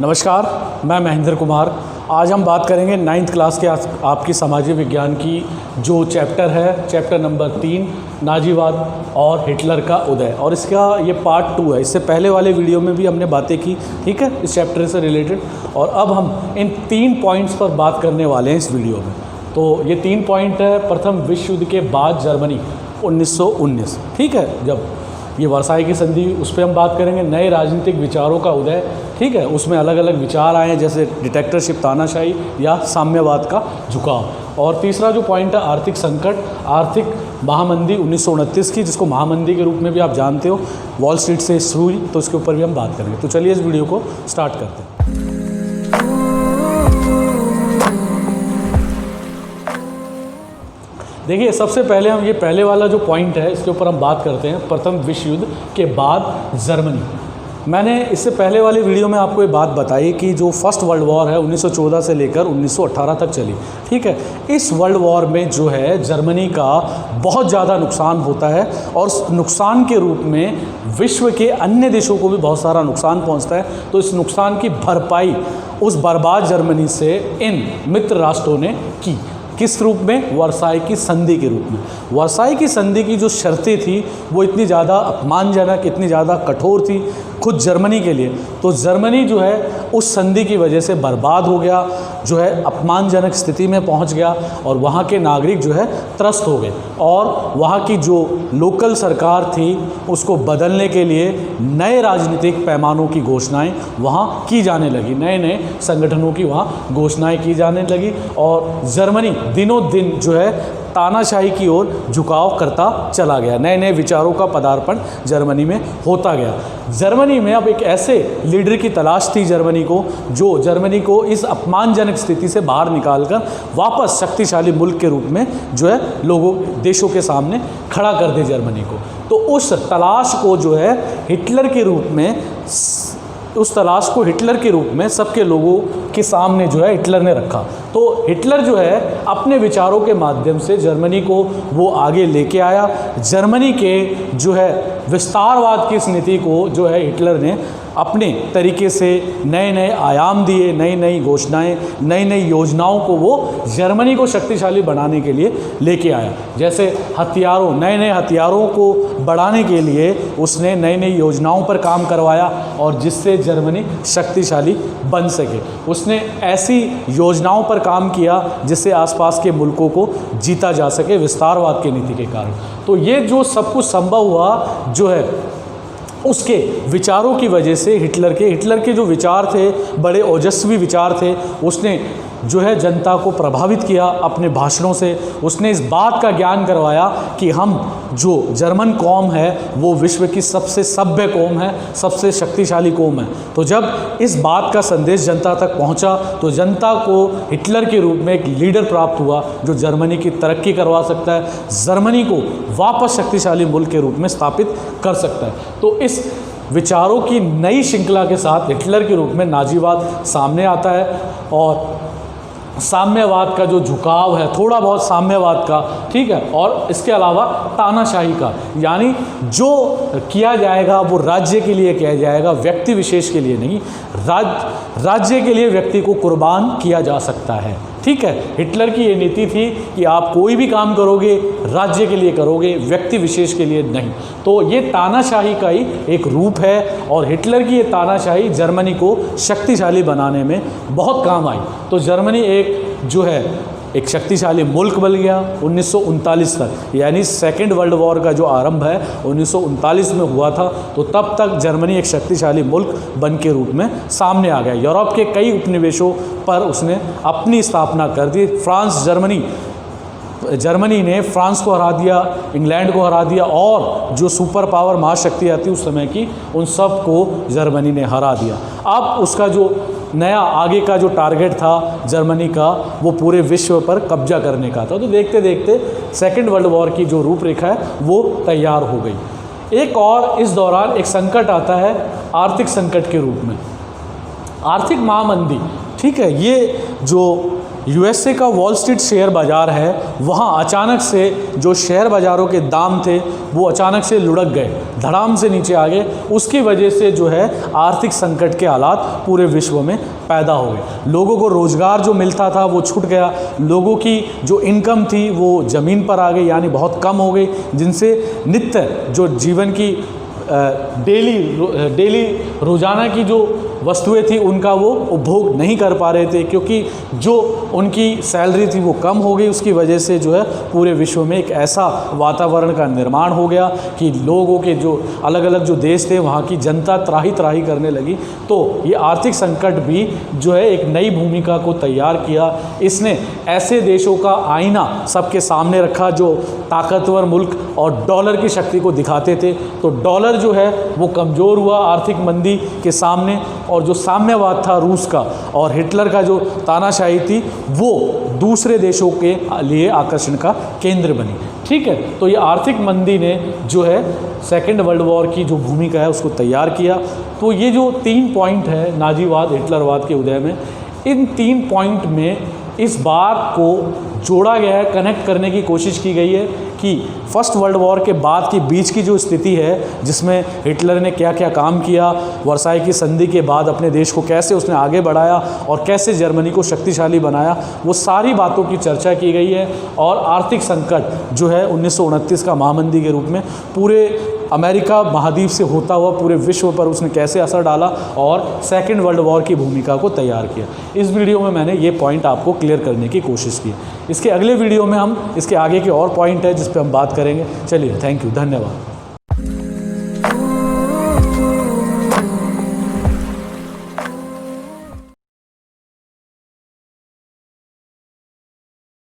नमस्कार, मैं महेंद्र कुमार। आज हम बात करेंगे 9th क्लास के आपकी सामाजिक विज्ञान की जो चैप्टर है, चैप्टर नंबर 3, नाजीवाद और हिटलर का उदय। और इसका ये पार्ट 2 है। इससे पहले वाले वीडियो में भी हमने बातें की, ठीक है, इस चैप्टर से रिलेटेड। और अब हम इन 3 पॉइंट्स पर बात करने वाले हैं इस वीडियो में। तो ये 3 पॉइंट है। प्रथम विश्व युद्ध के बाद जर्मनी 1919, ठीक है, जब ये वर्साई की संधि, उस पर हम बात करेंगे। नए राजनीतिक विचारों का उदय, ठीक है, उसमें अलग अलग विचार आए जैसे डिक्टेटरशिप, तानाशाही या साम्यवाद का झुकाव। और तीसरा जो पॉइंट है आर्थिक संकट, आर्थिक महामंदी 1929 की, जिसको महामंदी के रूप में भी आप जानते हो, वॉल स्ट्रीट से शुरू हुई, तो उसके ऊपर भी हम बात करेंगे। तो चलिए इस वीडियो को स्टार्ट करते हैं। देखिए, सबसे पहले हम ये पहले वाला जो पॉइंट है इसके ऊपर हम बात करते हैं, प्रथम विश्व युद्ध के बाद जर्मनी। मैंने इससे पहले वाली वीडियो में आपको ये बात बताई कि जो फर्स्ट वर्ल्ड वॉर है 1914 से लेकर 1918 तक चली, ठीक है। इस वर्ल्ड वॉर में जो है जर्मनी का बहुत ज़्यादा नुकसान होता है और उस नुकसान के रूप में विश्व के अन्य देशों को भी बहुत सारा नुकसान पहुंचता है। तो इस नुकसान की भरपाई उस बर्बाद जर्मनी से इन मित्र राष्ट्रों ने की। किस रूप में? वर्साई की संधि के रूप में। वर्साई की संधि की जो शर्तें थी वो इतनी ज़्यादा अपमानजनक, इतनी ज़्यादा कठोर थी खुद जर्मनी के लिए। तो जर्मनी जो है उस संधि की वजह से बर्बाद हो गया, जो है अपमानजनक स्थिति में पहुंच गया और वहाँ के नागरिक जो है त्रस्त हो गए। और वहाँ की जो लोकल सरकार थी उसको बदलने के लिए नए राजनीतिक पैमानों की घोषणाएं वहाँ की जाने लगी, नए नए संगठनों की वहाँ घोषणाएं की जाने लगी। और जर्मनी दिनों दिन जो है तानाशाही की ओर झुकाव करता चला गया। नए नए विचारों का पदार्पण जर्मनी में होता गया। जर्मनी में अब एक ऐसे लीडर की तलाश थी जर्मनी को, जो जर्मनी को इस अपमानजनक स्थिति से बाहर निकालकर वापस शक्तिशाली मुल्क के रूप में जो है लोगों, देशों के सामने खड़ा कर दे जर्मनी को। तो उस तलाश को जो है हिटलर के रूप में, उस तलाश को हिटलर के रूप में सबके लोगों के सामने जो है हिटलर ने रखा। तो हिटलर जो है अपने विचारों के माध्यम से जर्मनी को वो आगे लेके आया। जर्मनी के जो है विस्तारवाद की इस नीति को जो है हिटलर ने अपने तरीके से नए नए आयाम दिए, नई नई घोषणाएं, नई नई योजनाओं को वो जर्मनी को शक्तिशाली बनाने के लिए लेके आया। जैसे हथियारों, नए नए हथियारों को बढ़ाने के लिए उसने नई नई योजनाओं पर काम करवाया और जिससे जर्मनी शक्तिशाली बन सके। उसने ऐसी योजनाओं पर काम किया जिससे आसपास के मुल्कों को जीता जा सके विस्तारवाद की नीति के कारण। तो ये जो सब कुछ संभव हुआ जो है उसके विचारों की वजह से, हिटलर के जो विचार थे बड़े ओजस्वी विचार थे। उसने जो है जनता को प्रभावित किया अपने भाषणों से। उसने इस बात का ज्ञान करवाया कि हम जो जर्मन कौम है वो विश्व की सबसे सभ्य कौम है, सबसे शक्तिशाली कौम है। तो जब इस बात का संदेश जनता तक पहुंचा तो जनता को हिटलर के रूप में एक लीडर प्राप्त हुआ जो जर्मनी की तरक्की करवा सकता है, जर्मनी को वापस शक्तिशाली मुल्क के रूप में स्थापित कर सकता है। तो इस विचारों की नई श्रृंखला के साथ हिटलर के रूप में नाजीवाद सामने आता है। और साम्यवाद का जो झुकाव है, थोड़ा बहुत साम्यवाद का, ठीक है, और इसके अलावा तानाशाही का, यानी जो किया जाएगा वो राज्य के लिए किया जाएगा, व्यक्ति विशेष के लिए नहीं। राज्य के लिए व्यक्ति को कुर्बान किया जा सकता है, ठीक है। हिटलर की ये नीति थी कि आप कोई भी काम करोगे राज्य के लिए करोगे, व्यक्ति विशेष के लिए नहीं। तो ये तानाशाही का ही एक रूप है और हिटलर की ये तानाशाही जर्मनी को शक्तिशाली बनाने में बहुत काम आई। तो जर्मनी एक जो है एक शक्तिशाली मुल्क बन गया 1939 तक, यानी सेकेंड वर्ल्ड वॉर का जो आरंभ है 1939 में हुआ था। तो तब तक जर्मनी एक शक्तिशाली मुल्क बन के रूप में सामने आ गया। यूरोप के कई उपनिवेशों पर उसने अपनी स्थापना कर दी। जर्मनी ने फ्रांस को हरा दिया, इंग्लैंड को हरा दिया और जो सुपर पावर महाशक्तियाँ थी उस समय की, उन सब को जर्मनी ने हरा दिया। अब उसका जो नया आगे का जो टारगेट था जर्मनी का वो पूरे विश्व पर कब्जा करने का था। तो देखते देखते सेकेंड वर्ल्ड वॉर की जो रूपरेखा है वो तैयार हो गई। एक और इस दौरान एक संकट आता है आर्थिक संकट के रूप में, आर्थिक महामंदी, ठीक है। ये जो यूएसए का वॉल स्ट्रीट शेयर बाज़ार है, वहाँ अचानक से जो शेयर बाज़ारों के दाम थे वो अचानक से लुढ़क गए, धड़ाम से नीचे आ गए। उसकी वजह से जो है आर्थिक संकट के हालात पूरे विश्व में पैदा हो गए। लोगों को रोज़गार जो मिलता था वो छूट गया, लोगों की जो इनकम थी वो ज़मीन पर आ गई, यानी बहुत कम हो गई, जिनसे नित्य जो जीवन की डेली रोज़ाना की जो वस्तुएं थी उनका वो उपभोग नहीं कर पा रहे थे, क्योंकि जो उनकी सैलरी थी वो कम हो गई। उसकी वजह से जो है पूरे विश्व में एक ऐसा वातावरण का निर्माण हो गया कि लोगों के जो अलग अलग जो देश थे वहाँ की जनता त्राही त्राही करने लगी। तो ये आर्थिक संकट भी जो है एक नई भूमिका को तैयार किया। इसने ऐसे देशों का आईना सबके सामने रखा जो ताकतवर मुल्क और डॉलर की शक्ति को दिखाते थे। तो डॉलर जो है वो कमज़ोर हुआ आर्थिक मंदी के सामने, और जो साम्यवाद था रूस का और हिटलर का जो तानाशाही थी वो दूसरे देशों के लिए आकर्षण का केंद्र बनी। ठीक है, तो ये आर्थिक मंदी ने जो है सेकेंड वर्ल्ड वॉर की जो भूमिका है उसको तैयार किया। तो ये जो 3 पॉइंट है नाजीवाद हिटलरवाद के उदय में, इन 3 पॉइंट में इस बात को जोड़ा गया है, कनेक्ट करने की कोशिश की गई है कि फर्स्ट वर्ल्ड वॉर के बाद की बीच की जो स्थिति है जिसमें हिटलर ने क्या क्या काम किया, वर्साई की संधि के बाद अपने देश को कैसे उसने आगे बढ़ाया और कैसे जर्मनी को शक्तिशाली बनाया, वो सारी बातों की चर्चा की गई है। और आर्थिक संकट जो है 1929 का महामंदी के रूप में पूरे अमेरिका महाद्वीप से होता हुआ पूरे विश्व पर उसने कैसे असर डाला और सेकेंड वर्ल्ड वॉर की भूमिका को तैयार किया। इस वीडियो में मैंने ये पॉइंट आपको क्लियर करने की कोशिश की। इसके अगले वीडियो में हम इसके आगे के और पॉइंट है जिस पे हम बात करेंगे। चलिए, थैंक यू, धन्यवाद।